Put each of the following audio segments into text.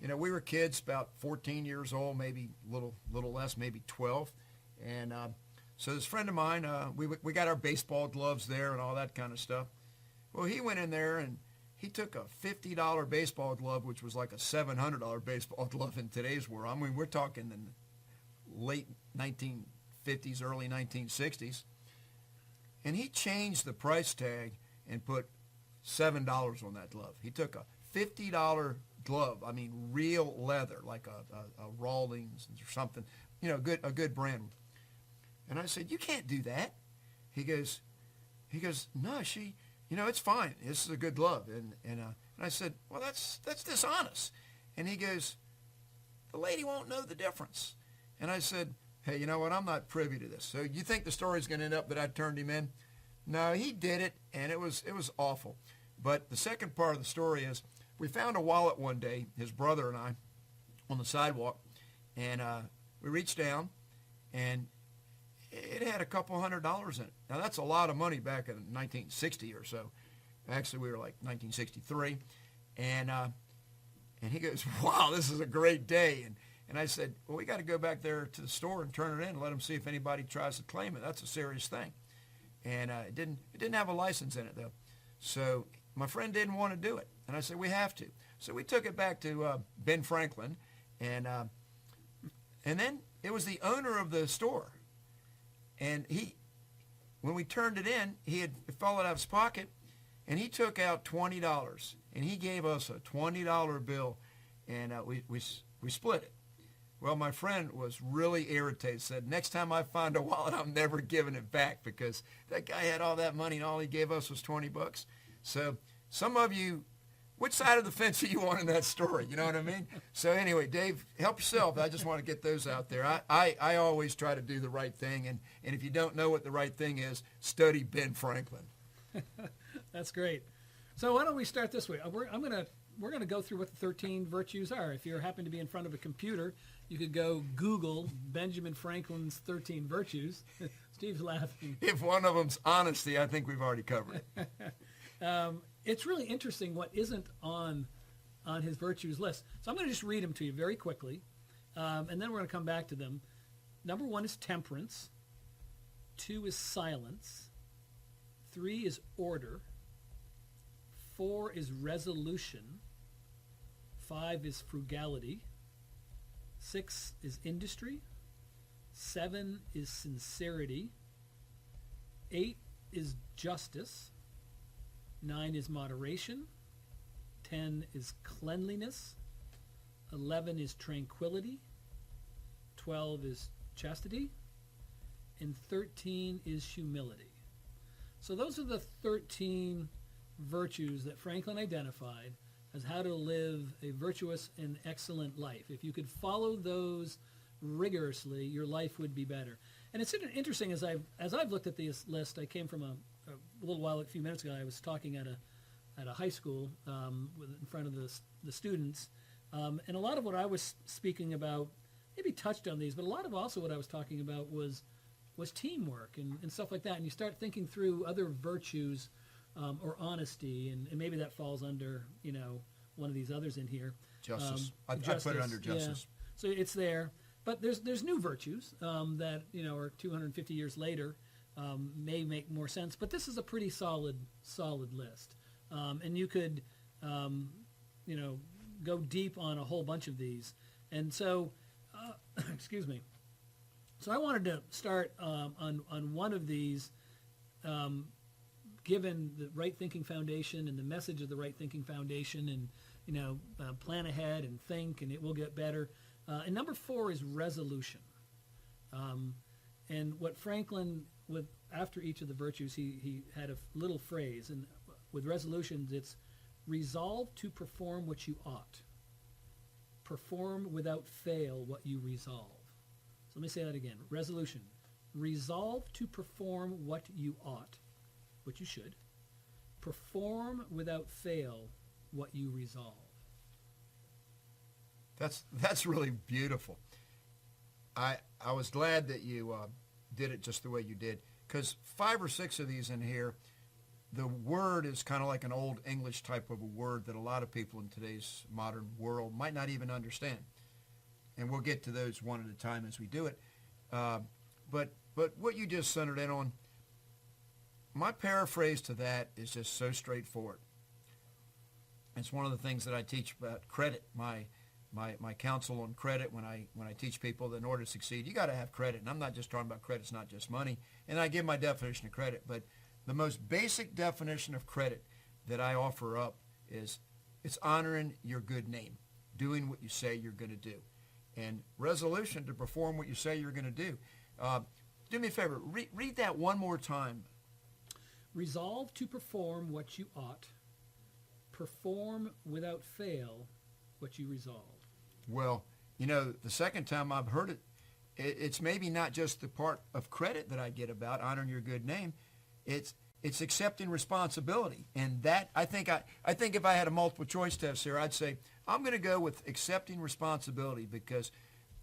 we were kids, about 14 years old, maybe little less, maybe 12. And so this friend of mine, we got our baseball gloves there and all that kind of stuff. Well, he went in there and he took a $50 baseball glove, which was like a $700 baseball glove in today's world. I mean, we're talking the late 1950s, early 1960s. And he changed the price tag and put $7 on that glove. He took a $50 glove, I mean real leather, like a Rawlings or something, a good brand. And I said, you can't do that. He goes, no, it's fine. This is a good glove. And I said, well, that's dishonest. And he goes, the lady won't know the difference. And I said, hey, you know what? I'm not privy to this. So you think the story's going to end up that I turned him in? No, he did it, and it was awful. But the second part of the story is we found a wallet one day, his brother and I, on the sidewalk, and we reached down, and it had a couple $100s in it. Now, that's a lot of money back in 1960 or so. Actually, we were like 1963. And he goes, wow, this is a great day. And I said, well, we got to go back there to the store and turn it in and let them see if anybody tries to claim it. That's a serious thing. And it didn't have a license in it, though. So my friend didn't want to do it. And I said, we have to. So we took it back to Ben Franklin. And then it was the owner of the store. And when we turned it in, he had fallen out of his pocket, and he took out $20. And he gave us a $20 bill, and we split it. Well, my friend was really irritated, said, next time I find a wallet, I'm never giving it back, because that guy had all that money and all he gave us was $20. So some of you, which side of the fence are you on in that story? You know what I mean? So anyway, Dave, help yourself. I just want to get those out there. I always try to do the right thing, and if you don't know what the right thing is, study Ben Franklin. That's great. So why don't we start this way? We're going to go through what the 13 virtues are. If you happen to be in front of a computer, you could go Google Benjamin Franklin's 13 virtues. Steve's laughing. If one of them's honesty, I think we've already covered it. It's really interesting what isn't on his virtues list. So I'm going to just read them to you very quickly, and then we're going to come back to them. Number 1 is temperance. 2 is silence. 3 is order. 4 is resolution. 5 is frugality. 6 is industry. 7 is sincerity. 8 is justice. 9 is moderation. 10 is cleanliness. 11 is tranquility. 12 is chastity. And 13 is humility. So those are the 13 virtues that Franklin identified as how to live a virtuous and excellent life. If you could follow those rigorously, your life would be better. And it's interesting, as I've looked at this list, I came from a little while, a few minutes ago, I was talking at a high school in front of the students, and a lot of what I was speaking about maybe touched on these, but a lot of also what I was talking about was teamwork and stuff like that. And you start thinking through other virtues or honesty, and maybe that falls under one of these others in here. Justice. I put it under justice. Yeah. So it's there. But there's new virtues that are 250 years later may make more sense. But this is a pretty solid list, and you could go deep on a whole bunch of these. And so, excuse me. So I wanted to start on one of these, given the Right Thinking Foundation and the message of the Right Thinking Foundation, and plan ahead and think, and it will get better. And number 4 is resolution. And what Franklin, after each of the virtues, he had a little phrase. And with resolutions, it's resolve to perform what you ought. Perform without fail what you resolve. So let me say that again. Resolution. Resolve to perform what you ought, what you should. Perform without fail what you resolve. That's really beautiful. I was glad that you did it just the way you did, because 5 or 6 of these in here, the word is kind of like an old English type of a word that a lot of people in today's modern world might not even understand. And we'll get to those one at a time as we do it. But what you just centered in on, my paraphrase to that is just so straightforward. It's one of the things that I teach about credit. My counsel on credit when I teach people that in order to succeed, you got to have credit. And I'm not just talking about credit; it's not just money. And I give my definition of credit, but the most basic definition of credit that I offer up is it's honoring your good name, doing what you say you're going to do, and resolution to perform what you say you're going to do. Do me a favor, read that one more time. Resolve to perform what you ought. Perform without fail what you resolve. Well, the second time I've heard it, it's maybe not just the part of credit that I get about honoring your good name. It's accepting responsibility, and that I think if I had a multiple choice test here, I'd say I'm going to go with accepting responsibility, because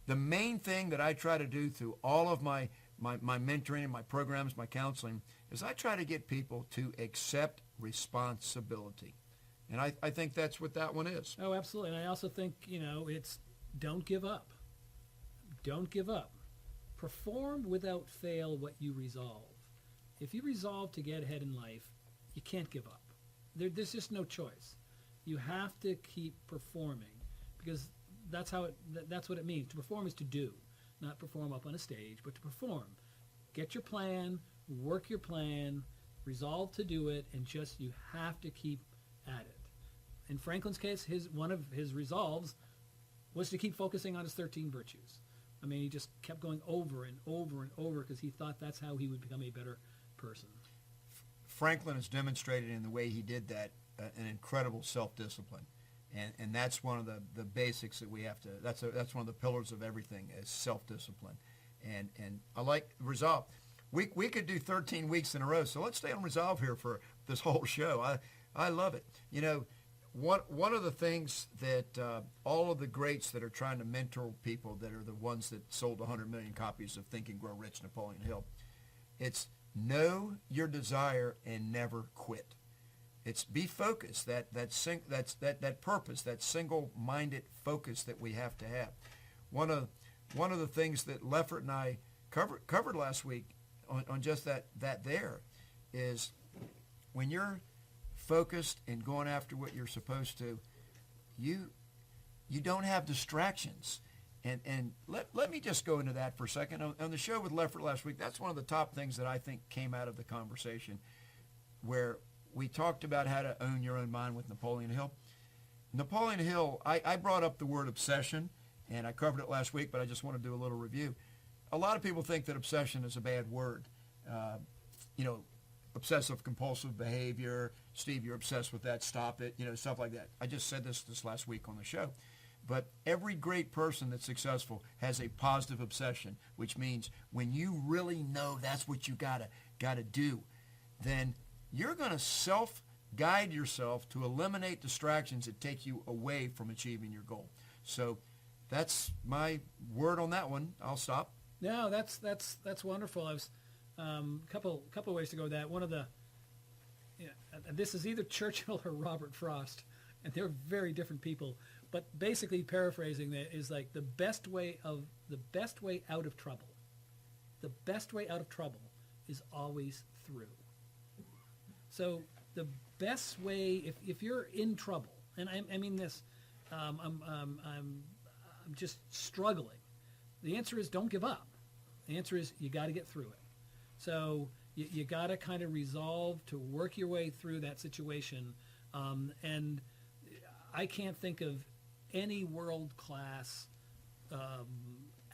the main thing that I try to do through all of my mentoring and my programs, my counseling, is I try to get people to accept responsibility. And I think that's what that one is. Oh, absolutely. And I also think, it's don't give up. Don't give up. Perform without fail what you resolve. If you resolve to get ahead in life, you can't give up. There's just no choice. You have to keep performing, because that's what it means. To perform is to do, not perform up on a stage, but to perform. Get your plan, work your plan, resolve to do it, and you have to keep at it. In Franklin's case, one of his resolves was to keep focusing on his 13 virtues. I mean, he just kept going over and over and over because he thought that's how he would become a better person. Franklin has demonstrated in the way he did that an incredible self-discipline. And that's one of the basics that we have to, that's one of the pillars of everything is self-discipline. And I like resolve. We could do 13 weeks in a row, so let's stay on resolve here for this whole show. I love it. One of the things that all of the greats that are trying to mentor people, that are the ones that sold 100 million copies of Think and Grow Rich, Napoleon Hill, it's know your desire and never quit. It's be focused, that purpose, that single-minded focus that we have to have. One of the things that Leffert and I covered last week on just that there is when you're focused and going after what you're supposed to, you don't have distractions. And let me just go into that for a second. On the show with Leffert last week, that's one of the top things that I think came out of the conversation, where we talked about how to own your own mind with Napoleon Hill. Napoleon Hill, I brought up the word obsession, and I covered it last week, but I just want to do a little review. A lot of people think that obsession is a bad word. Obsessive compulsive behavior. Steve, you're obsessed with that. Stop it. Stuff like that. I just said this last week on the show. But every great person that's successful has a positive obsession, which means when you really know that's what you gotta do, then you're going to self-guide yourself to eliminate distractions that take you away from achieving your goal. So that's my word on that one. I'll stop. No, that's wonderful. I was couple of ways to go with that. One of the, this is either Churchill or Robert Frost, and they're very different people. But basically, paraphrasing that is like the best way out of trouble. The best way out of trouble is always through. So the best way, if you're in trouble, and I mean this, I'm just struggling. The answer is don't give up. The answer is you got to get through it. So you got to kind of resolve to work your way through that situation. And I can't think of any world-class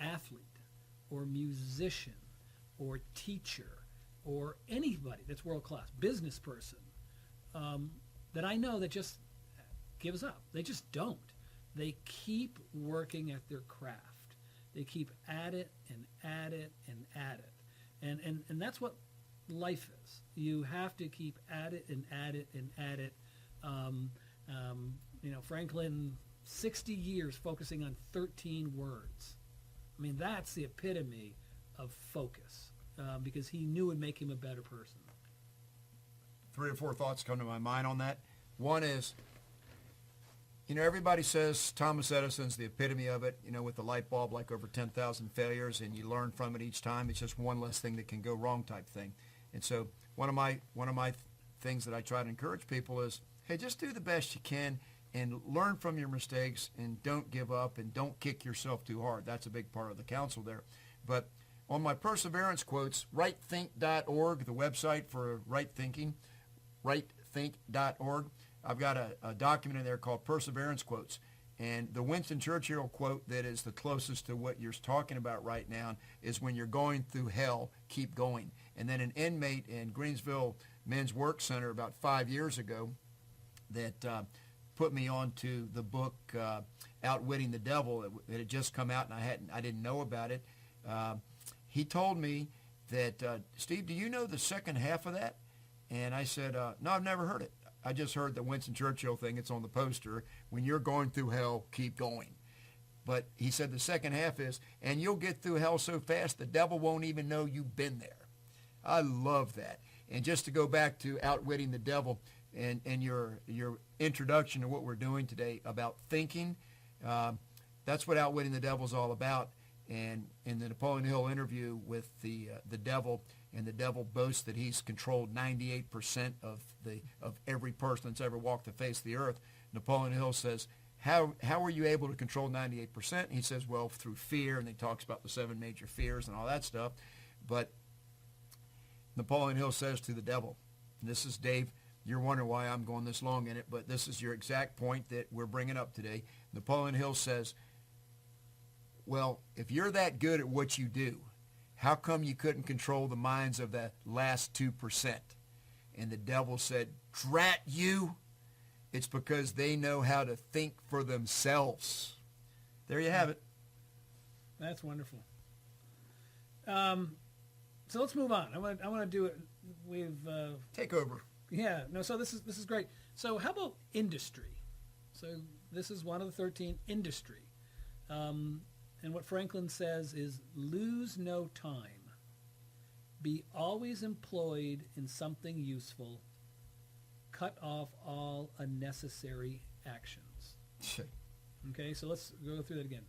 athlete or musician or teacher or anybody that's world-class, business person, that I know that just gives up. They just don't. They keep working at their craft. They keep at it and at it and at it. And that's what life is. You have to keep at it and at it and at it. Franklin, 60 years focusing on 13 words. I mean, that's the epitome of focus, because he knew it would make him a better person. three or four thoughts come to my mind on that. One is, everybody says Thomas Edison's the epitome of it, with the light bulb, like over 10,000 failures, and you learn from it each time. It's just one less thing that can go wrong type thing. And so one of my things that I try to encourage people is, hey, just do the best you can and learn from your mistakes and don't give up and don't kick yourself too hard. That's a big part of the counsel there. But on my perseverance quotes, rightthink.org, the website for right thinking, rightthink.org, I've got a document in there called Perseverance Quotes. And the Winston Churchill quote that is the closest to what you're talking about right now is, when you're going through hell, keep going. And then an inmate in Greensville Men's Work Center about 5 years ago that put me onto the book Outwitting the Devil. It had just come out and I didn't know about it. He told me that, Steve, do you know the second half of that? And I said, no, I've never heard it. I just heard the Winston Churchill thing. It's on the poster. When you're going through hell, keep going. But he said the second half is, and you'll get through hell so fast the devil won't even know you've been there. I love that. And just to go back to Outwitting the Devil and your introduction to what we're doing today about thinking, that's what Outwitting the Devil is all about. And in the Napoleon Hill interview with the devil, and the devil boasts that he's controlled 98% of every person that's ever walked the face of the earth. Napoleon Hill says, how were you able to control 98%? He says, well, through fear, and he talks about the 7 major fears and all that stuff. But Napoleon Hill says to the devil, and this is, Dave, you're wondering why I'm going this long in it, but this is your exact point that we're bringing up today. Napoleon Hill says, well, if you're that good at what you do, how come you couldn't control the minds of the last 2%? And the devil said, drat you, it's because they know how to think for themselves. There you have it. That's wonderful. So let's move on. I want to do it. We've take over. Yeah. No. So this is great. So how about industry? So this is one of the 13, industry. And what Franklin says is, lose no time. Be always employed in something useful. Cut off all unnecessary actions. Okay, so let's go through that again.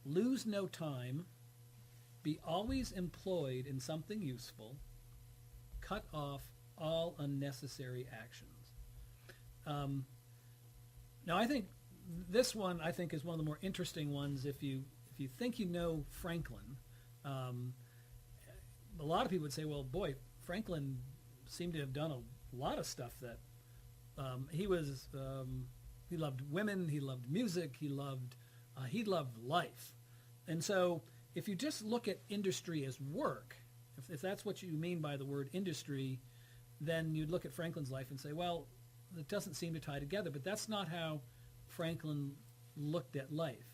Lose no time. Be always employed in something useful. Cut off all unnecessary actions. Now, I think this one, is one of the more interesting ones. If you think you know Franklin, a lot of people would say, well, boy, Franklin seemed to have done a lot of stuff that he loved women, he loved music, he loved life. And so if you just look at industry as work, if that's what you mean by the word industry, then you'd look at Franklin's life and say, well, it doesn't seem to tie together. But that's not how Franklin looked at life.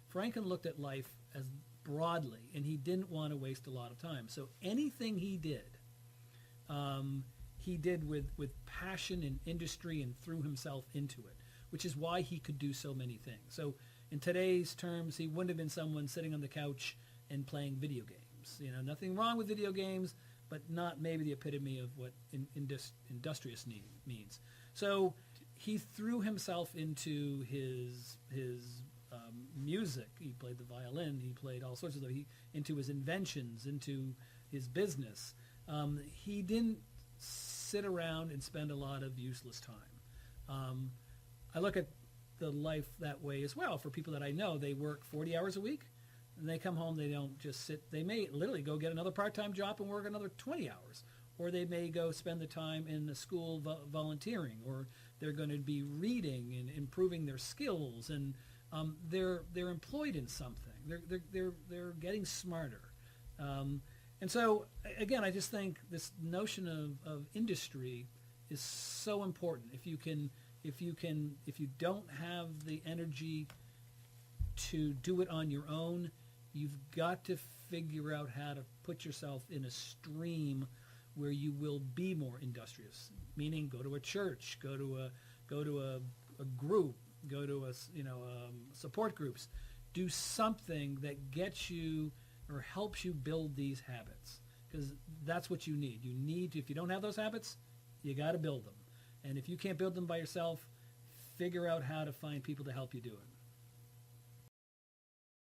Franklin looked at life as broadly, and he didn't want to waste a lot of time. So anything he did with passion and industry and threw himself into it, which is why he could do so many things. So in today's terms, he wouldn't have been someone sitting on the couch and playing video games. Nothing wrong with video games, but not maybe the epitome of what industrious means. So he threw himself into his music. He played the violin. He played all sorts of stuff. Into his inventions, into his business. He didn't sit around and spend a lot of useless time. I look at the life that way as well. For people that I know, they work 40 hours a week, and they come home. They don't just sit. They may literally go get another part-time job and work another 20 hours. Or they may go spend the time in the school volunteering, or they're going to be reading and improving their skills, and they're employed in something. They're getting smarter, and so again, I just think this notion of industry is so important. If you don't have the energy to do it on your own, you've got to figure out how to put yourself in a stream where you will be more industrious. Meaning, go to a church, go to a group, go to support groups. Do something that gets you or helps you build these habits, because that's what you need. You need to, if you don't have those habits, You got to build them. And if you can't build them by yourself, figure out how to find people to help you do it.